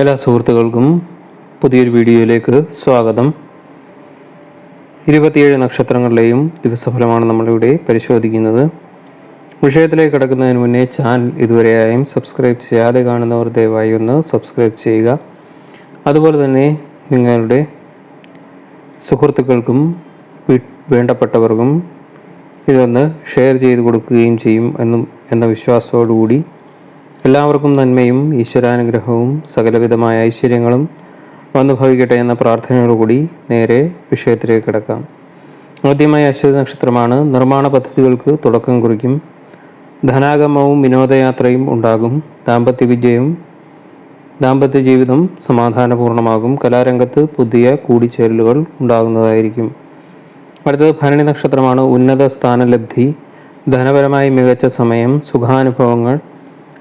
എല്ലാ സുഹൃത്തുക്കൾക്കും പുതിയൊരു വീഡിയോയിലേക്ക് സ്വാഗതം. 27 നക്ഷത്രങ്ങളിലെയും ദിവസഫലമാണ് നമ്മളിവിടെ പരിശോധിക്കുന്നത്. വിഷയത്തിലേക്ക് കടക്കുന്നതിന് മുന്നേ ചാനൽ ഇതുവരെയായും സബ്സ്ക്രൈബ് ചെയ്യാതെ കാണുന്നവർ ദയവായി ഒന്ന് സബ്സ്ക്രൈബ് ചെയ്യുക. അതുപോലെ തന്നെ നിങ്ങളുടെ സുഹൃത്തുക്കൾക്കും വേണ്ടപ്പെട്ടവർക്കും ഇതൊന്ന് ഷെയർ ചെയ്ത് കൊടുക്കുകയും ചെയ്യും എന്ന വിശ്വാസത്തോടുകൂടി എല്ലാവർക്കും നന്മയും ഈശ്വരാനുഗ്രഹവും സകലവിധമായ ഐശ്വര്യങ്ങളും വന്നു ഭവിക്കട്ടെ എന്ന പ്രാർത്ഥനയോടുകൂടി നേരെ വിഷയത്തിലേക്ക് കിടക്കാം. ആദ്യമായി അശ്വതി നക്ഷത്രമാണ്. നിർമ്മാണ പദ്ധതികൾക്ക് തുടക്കം കുറിക്കും. ധനാഗമവും വിനോദയാത്രയും ഉണ്ടാകും. ദാമ്പത്യ ജീവിതം സമാധാനപൂർണ്ണമാകും. കലാരംഗത്ത് പുതിയ കൂടിച്ചേരലുകൾ ഉണ്ടാകുന്നതായിരിക്കും. അടുത്തത് ഭരണി നക്ഷത്രമാണ്. ഉന്നത സ്ഥാനലബ്ധി, ധനപരമായി മികച്ച സമയം, സുഖാനുഭവങ്ങൾ,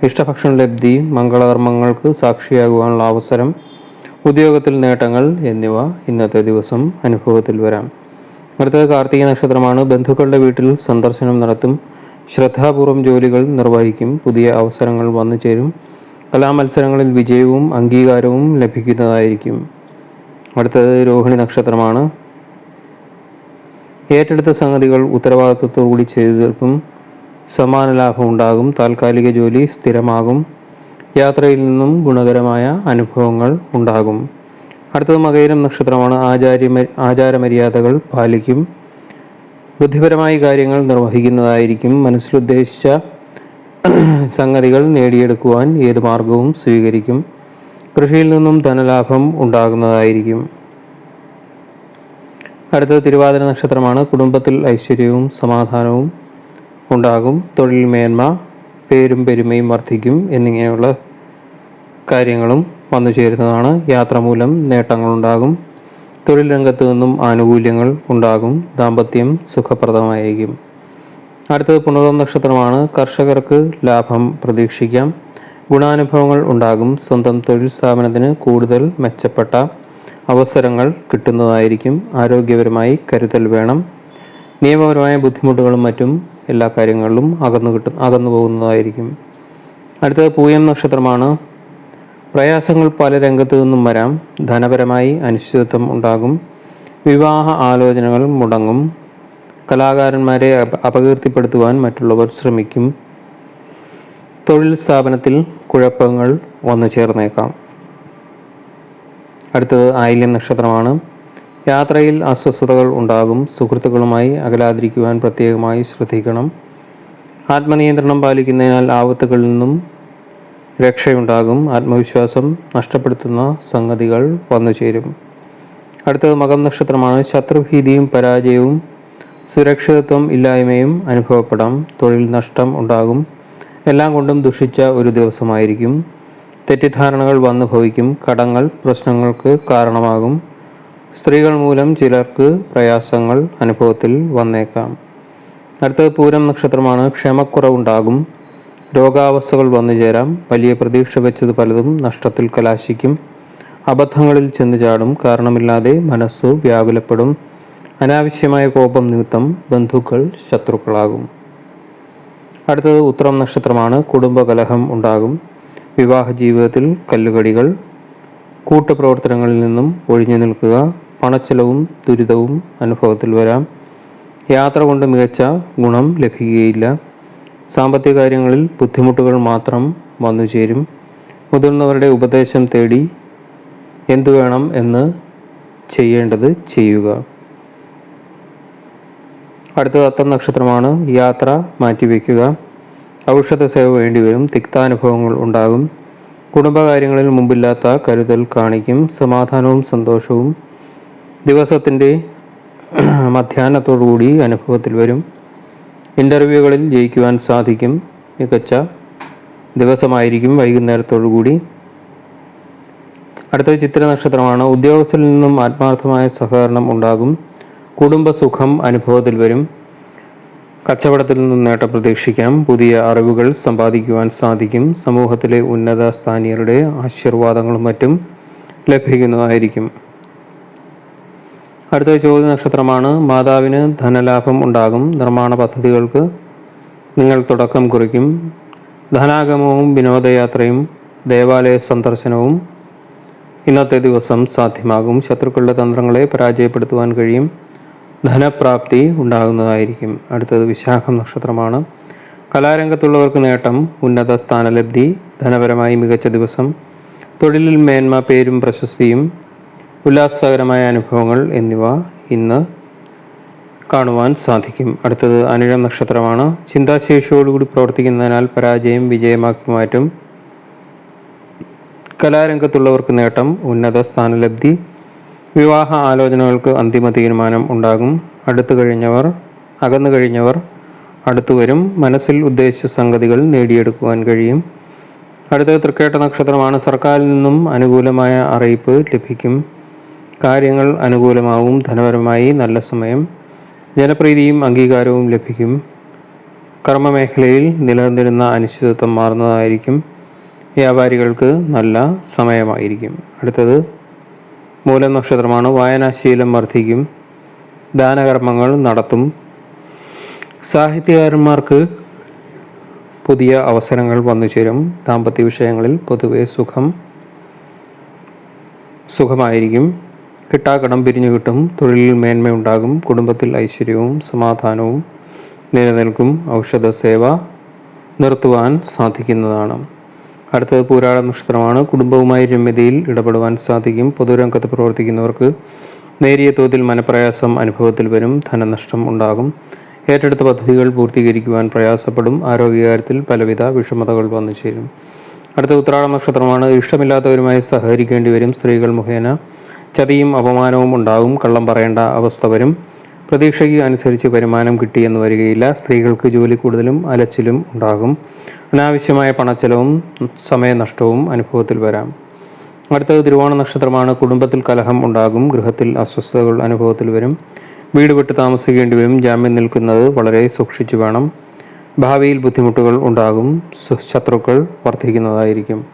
ഇഷ്ടഭക്ഷണ ലബ്ധി, മംഗളകർമ്മങ്ങൾക്ക് സാക്ഷിയാകുവാനുള്ള അവസരം, ഉദ്യോഗത്തിൽ നേട്ടങ്ങൾ എന്നിവ ഇന്നത്തെ ദിവസം അനുഭവത്തിൽ വരാം. അടുത്തത് കാർത്തിക നക്ഷത്രമാണ്. ബന്ധുക്കളുടെ വീട്ടിൽ സന്ദർശനം നടത്തും. ശ്രദ്ധാപൂർവം ജോലികൾ നിർവഹിക്കും. പുതിയ അവസരങ്ങൾ വന്നു ചേരും. കലാമത്സരങ്ങളിൽ വിജയവും അംഗീകാരവും ലഭിക്കുന്നതായിരിക്കും. അടുത്തത് രോഹിണി നക്ഷത്രമാണ്. ഏറ്റെടുത്ത സംഗതികൾ ഉത്തരവാദിത്വത്തോടുകൂടി ചെയ്തു തീർക്കും. സമാന ലാഭം ഉണ്ടാകും. താൽക്കാലിക ജോലി സ്ഥിരമാകും. യാത്രയിൽ നിന്നും ഗുണകരമായ അനുഭവങ്ങൾ ഉണ്ടാകും. അടുത്തത് മകയിരം നക്ഷത്രമാണ്. ആചാരമര്യാദകൾ പാലിക്കും. ബുദ്ധിപരമായി കാര്യങ്ങൾ നിർവഹിക്കുന്നതായിരിക്കും. മനസ്സിലുദ്ദേശിച്ച സംഗതികൾ നേടിയെടുക്കുവാൻ ഏത് മാർഗവും സ്വീകരിക്കും. കൃഷിയിൽ നിന്നും ധനലാഭം ഉണ്ടാകുന്നതായിരിക്കും. അടുത്തത് തിരുവാതിര നക്ഷത്രമാണ്. കുടുംബത്തിൽ ഐശ്വര്യവും സമാധാനവും ഉണ്ടാകും. തൊഴിൽ മേന്മ, പേരും പെരുമയും വർദ്ധിക്കും എന്നിങ്ങനെയുള്ള കാര്യങ്ങളും വന്നു ചേരുന്നതാണ്. യാത്ര മൂലം നേട്ടങ്ങളുണ്ടാകും. തൊഴിൽ രംഗത്ത് നിന്നും ആനുകൂല്യങ്ങൾ ഉണ്ടാകും. ദാമ്പത്യം സുഖപ്രദമായിരിക്കും. അടുത്തത് പുണർദം നക്ഷത്രമാണ്. കർഷകർക്ക് ലാഭം പ്രതീക്ഷിക്കാം. ഗുണാനുഭവങ്ങൾ ഉണ്ടാകും. സ്വന്തം തൊഴിൽ സ്ഥാപനത്തിന് കൂടുതൽ മെച്ചപ്പെട്ട അവസരങ്ങൾ കിട്ടുന്നതായിരിക്കും. ആരോഗ്യപരമായി കരുതൽ വേണം. നിയമപരമായ ബുദ്ധിമുട്ടുകളും മറ്റും എല്ലാ കാര്യങ്ങളിലും അകന്നു പോകുന്നതായിരിക്കും. അടുത്തത് പൂയം നക്ഷത്രമാണ്. പ്രയാസങ്ങൾ പല രംഗത്തു നിന്നും വരാം. ധനപരമായി അനിശ്ചിതത്വം ഉണ്ടാകും. വിവാഹ ആലോചനകൾ മുടങ്ങും. കലാകാരന്മാരെ അപകീർത്തിപ്പെടുത്തുവാൻ മറ്റുള്ളവർ ശ്രമിക്കും. തൊഴിൽ സ്ഥാപനത്തിൽ കുഴപ്പങ്ങൾ വന്നു ചേർന്നേക്കാം. അടുത്തത് ആയില്യം നക്ഷത്രമാണ്. യാത്രയിൽ അസ്വസ്ഥതകൾ ഉണ്ടാകും. സുഹൃത്തുക്കളുമായി അകലാതിരിക്കുവാൻ പ്രത്യേകമായി ശ്രദ്ധിക്കണം. ആത്മനിയന്ത്രണം പാലിക്കുന്നതിനാൽ ആപത്തുകളിൽ നിന്നും രക്ഷയുണ്ടാകും. ആത്മവിശ്വാസം നഷ്ടപ്പെടുത്തുന്ന സംഗതികൾ വന്നു ചേരും. അടുത്തത് മകം നക്ഷത്രമാണ്. ശത്രുഭീതിയും പരാജയവും സുരക്ഷിതത്വം ഇല്ലായ്മയും അനുഭവപ്പെടാം. തൊഴിൽ നഷ്ടം ഉണ്ടാകും. എല്ലാം കൊണ്ടും ദുഷിച്ച ഒരു ദിവസമായിരിക്കും. തെറ്റിദ്ധാരണകൾ വന്നു ഭവിക്കും. കടങ്ങൾ പ്രശ്നങ്ങൾക്ക് കാരണമാകും. സ്ത്രീകൾ മൂലം ചിലർക്ക് പ്രയാസങ്ങൾ അനുഭവത്തിൽ വന്നേക്കാം. അടുത്തത് പൂരം നക്ഷത്രമാണ്. ക്ഷമക്കുറവുണ്ടാകും. രോഗാവസ്ഥകൾ വന്നു ചേരാം. വലിയ പ്രതീക്ഷ വെച്ചത് പലതും നഷ്ടത്തിൽ കലാശിക്കും. അബദ്ധങ്ങളിൽ ചെന്നു ചാടും. കാരണമില്ലാതെ മനസ്സ് വ്യാകുലപ്പെടും. അനാവശ്യമായ കോപം നിമിത്തം ബന്ധുക്കൾ ശത്രുക്കളാകും. അടുത്തത് ഉത്രം നക്ഷത്രമാണ്. കുടുംബകലഹം ഉണ്ടാകും. വിവാഹ ജീവിതത്തിൽ കല്ലുകടികൾ. കൂട്ടുപ്രവർത്തനങ്ങളിൽ നിന്നും ഒഴിഞ്ഞു നിൽക്കുക. പണച്ചെലവും ദുരിതവും അനുഭവത്തിൽ വരാം. യാത്ര കൊണ്ട് മികച്ച ഗുണം ലഭിക്കുകയില്ല. സാമ്പത്തിക കാര്യങ്ങളിൽ ബുദ്ധിമുട്ടുകൾ മാത്രം വന്നു ചേരും. മുതിർന്നവരുടെ ഉപദേശം തേടി എന്തു വേണം എന്ന് ചെയ്യേണ്ടത് ചെയ്യുക. അടുത്തത് അത്തം നക്ഷത്രമാണ്. യാത്ര മാറ്റിവെക്കുക. ഔഷധ സേവ വേണ്ടിവരും. തിക്താനുഭവങ്ങൾ ഉണ്ടാകും. കുടുംബകാര്യങ്ങളിൽ മുമ്പില്ലാത്ത കരുതൽ കാണിക്കും. സമാധാനവും സന്തോഷവും ദിവസത്തിൻ്റെ മധ്യാഹ്നത്തോടുകൂടി അനുഭവത്തിൽ വരും. ഇൻ്റർവ്യൂകളിൽ ജയിക്കുവാൻ സാധിക്കും. മികച്ച ദിവസമായിരിക്കും വൈകുന്നേരത്തോടുകൂടി. അടുത്തത് ചിത്ര നക്ഷത്രമാണ്. ഉദ്യോഗസ്ഥരിൽ നിന്നും ആത്മാർത്ഥമായ സഹകരണം ഉണ്ടാകും. കുടുംബസുഖം അനുഭവത്തിൽ വരും. കച്ചവടത്തിൽ നിന്നും നേട്ടം പ്രതീക്ഷിക്കാം. പുതിയ അറിവുകൾ സമ്പാദിക്കുവാൻ സാധിക്കും. സമൂഹത്തിലെ ഉന്നത സ്ഥാനീയരുടെ ആശീർവാദങ്ങളും മറ്റും ലഭിക്കുന്നതായിരിക്കും. അടുത്ത ചോദ്യ നക്ഷത്രമാണ്. മാതാവിന് ധനലാഭം ഉണ്ടാകും. നിർമ്മാണ പദ്ധതികൾക്ക് നിങ്ങൾ തുടക്കം കുറിക്കും. ധനാഗമവും വിനോദയാത്രയും ദേവാലയ സന്ദർശനവും ഇന്നത്തെ ദിവസം സാധ്യമാകും. ശത്രുക്കളുടെ തന്ത്രങ്ങളെ പരാജയപ്പെടുത്തുവാൻ കഴിയും. ധനപ്രാപ്തി ഉണ്ടാകുന്നതായിരിക്കും. അടുത്തത് വിശാഖം നക്ഷത്രമാണ്. കലാരംഗത്തുള്ളവർക്ക് നേട്ടം, ഉന്നത സ്ഥാനലബ്ധി, ധനപരമായി മികച്ച ദിവസം, തൊഴിലിൽ മേന്മ, പേരും പ്രശസ്തിയും, ഉല്ലാസകരമായ അനുഭവങ്ങൾ എന്നിവ ഇന്ന് കാണുവാൻ സാധിക്കും. അടുത്തത് അനിഴം നക്ഷത്രമാണ്. ചിന്താശേഷിയോടുകൂടി പ്രവർത്തിക്കുന്നതിനാൽ പരാജയം വിജയമാക്കി മാറ്റും. കലാരംഗത്തുള്ളവർക്ക് നേട്ടം, ഉന്നത സ്ഥാനലബ്ധി, വിവാഹ ആലോചനകൾക്ക് അന്തിമ തീരുമാനം ഉണ്ടാകും. അകന്നു കഴിഞ്ഞവർ അടുത്തു വരും. മനസ്സിൽ ഉദ്ദേശിച്ച സംഗതികൾ നേടിയെടുക്കുവാൻ കഴിയും. അടുത്തത് തൃക്കേട്ട നക്ഷത്രമാണ്. സർക്കാരിൽ നിന്നും അനുകൂലമായ അറിയിപ്പ് ലഭിക്കും. കാര്യങ്ങൾ അനുകൂലമാവും. ധനപരമായി നല്ല സമയം, ജനപ്രീതിയും അംഗീകാരവും ലഭിക്കും. കർമ്മമേഖലയിൽ നിലനിന്നിരുന്ന അനിശ്ചിതത്വം മാറുന്നതായിരിക്കും. വ്യാപാരികൾക്ക് നല്ല സമയമായിരിക്കും. അടുത്തത് മൂലം നക്ഷത്രമാണ്. വായനാശീലം വർദ്ധിക്കും. ദാനകർമ്മങ്ങൾ നടത്തും. സാഹിത്യകാരന്മാർക്ക് പുതിയ അവസരങ്ങൾ വന്നു ചേരും. ദാമ്പത്യ വിഷയങ്ങളിൽ പൊതുവെ സുഖമായിരിക്കും. കിട്ടാക്കടം പിരിഞ്ഞു കിട്ടും. തൊഴിലിൽ മേന്മയുണ്ടാകും. കുടുംബത്തിൽ ഐശ്വര്യവും സമാധാനവും നിലനിൽക്കും. ഔഷധ സേവ നിർത്തുവാൻ സാധിക്കുന്നതാണ്. അടുത്തത് പൂരാട നക്ഷത്രമാണ്. കുടുംബവുമായി രമ്യതയിൽ ഇടപെടുവാൻ സാധിക്കും. പൊതുരംഗത്ത് പ്രവർത്തിക്കുന്നവർക്ക് നേരിയ തോതിൽ മനപ്രയാസം അനുഭവത്തിൽ വരും. ധനനഷ്ടം ഉണ്ടാകും. ഏറ്റെടുത്ത പദ്ധതികൾ പൂർത്തീകരിക്കുവാൻ പ്രയാസപ്പെടും. ആരോഗ്യകാര്യത്തിൽ പലവിധ വിഷമതകൾ വന്നു ചേരും. അടുത്ത ഉത്രാട നക്ഷത്രമാണ്. ഇഷ്ടമില്ലാത്തവരുമായി സഹകരിക്കേണ്ടി വരും. സ്ത്രീകൾ മുഖേന ചതിയും അപമാനവും ഉണ്ടാകും. കള്ളം പറയേണ്ട അവസ്ഥ വരും. പ്രതീക്ഷയ്ക്ക് അനുസരിച്ച് വരുമാനം കിട്ടിയെന്ന് വരികയില്ല. സ്ത്രീകൾക്ക് ജോലി കൂടുതലും അലച്ചിലും ഉണ്ടാകും. അനാവശ്യമായ പണച്ചെലവും സമയനഷ്ടവും അനുഭവത്തിൽ വരാം. അടുത്തത് തിരുവോണ നക്ഷത്രമാണ്. കുടുംബത്തിൽ കലഹം ഉണ്ടാകും. ഗൃഹത്തിൽ അസ്വസ്ഥതകൾ അനുഭവത്തിൽ വരും. വീട് വിട്ട് താമസിക്കേണ്ടി വരും. ജാമ്യം നിൽക്കുന്നത് വളരെ സൂക്ഷിച്ചു വേണം. ഭാവിയിൽ ബുദ്ധിമുട്ടുകൾ ഉണ്ടാകും. ശത്രുക്കൾ വർദ്ധിക്കുന്നതായിരിക്കും.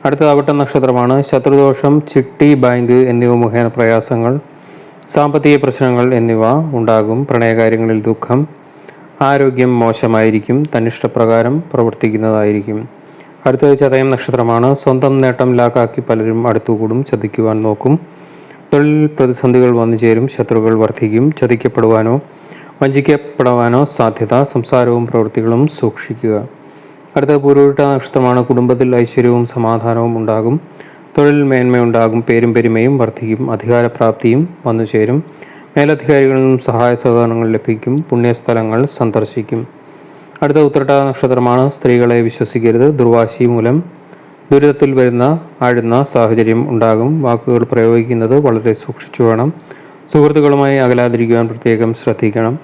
അടുത്തത് അവിട്ടം നക്ഷത്രമാണ്. ശത്രുദോഷം, ചിട്ടി, ബാങ്ക് എന്നിവ മുഖേന പ്രയാസങ്ങൾ, സാമ്പത്തിക പ്രശ്നങ്ങൾ എന്നിവ ഉണ്ടാകും. പ്രണയകാര്യങ്ങളിൽ ദുഃഖം. ആരോഗ്യം മോശമായിരിക്കും. തന്നിഷ്ടപ്രകാരം പ്രവർത്തിക്കുന്നതായിരിക്കും. അടുത്തത് ചതയം നക്ഷത്രമാണ്. സ്വന്തം നേട്ടം ലാക്കാക്കി പലരും അടുത്തുകൂടും. ചതിക്കുവാൻ നോക്കും. തൊഴിൽ പ്രതിസന്ധികൾ വന്നു ചേരും. ശത്രുക്കൾ വർദ്ധിക്കും. ചതിക്കപ്പെടുവാനോ വഞ്ചിക്കപ്പെടുവാനോ സാധ്യത. സംസാരവും പ്രവൃത്തികളും സൂക്ഷിക്കുക. അടുത്തത് പൂരോരുട്ട നക്ഷത്രമാണ്. കുടുംബത്തിൽ ഐശ്വര്യവും സമാധാനവും ഉണ്ടാകും. തൊഴിൽ മേന്മയുണ്ടാകും. പേരും പെരുമയും വർദ്ധിക്കും. അധികാരപ്രാപ്തിയും വന്നു ചേരും. മേലധികാരികളിൽ നിന്നും സഹായ സഹകരണങ്ങൾ ലഭിക്കും. പുണ്യസ്ഥലങ്ങൾ സന്ദർശിക്കും. അടുത്ത ഉത്രട്ട നക്ഷത്രമാണ്. സ്ത്രീകളെ വിശ്വസിക്കരുത്. ദുർവാശി മൂലം ദുരിതത്തിൽ ആഴുന്ന സാഹചര്യം ഉണ്ടാകും. വാക്കുകൾ പ്രയോഗിക്കുന്നത് വളരെ സൂക്ഷിച്ചു വേണം. സുഹൃത്തുക്കളുമായി അകലാതിരിക്കുവാൻ പ്രത്യേകം ശ്രദ്ധിക്കണം.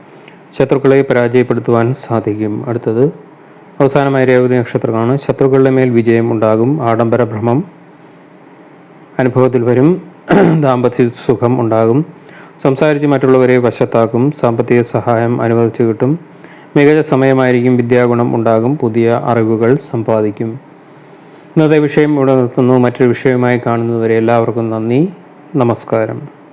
ശത്രുക്കളെ പരാജയപ്പെടുത്തുവാൻ സാധിക്കും. അടുത്തത് അവസാനമായി രേവതി നക്ഷത്രമാണ്. ശത്രുക്കളുടെ മേൽ വിജയം ഉണ്ടാകും. ആഡംബര ഭ്രമം അനുഭവത്തിൽ വരും. ദാമ്പത്യ സുഖം ഉണ്ടാകും. സംസാരിച്ച് മറ്റുള്ളവരെ വശത്താക്കും. സാമ്പത്തിക സഹായം അനുവദിച്ചു കിട്ടും. മികച്ച സമയമായിരിക്കും. വിദ്യാഗുണം ഉണ്ടാകും. പുതിയ അറിവുകൾ സമ്പാദിക്കും. ഇന്നത്തെ വിഷയം ഇവിടെ നിർത്തുന്നു. മറ്റൊരു വിഷയമായി കാണുന്നതുവരെ എല്ലാവർക്കും നന്ദി, നമസ്കാരം.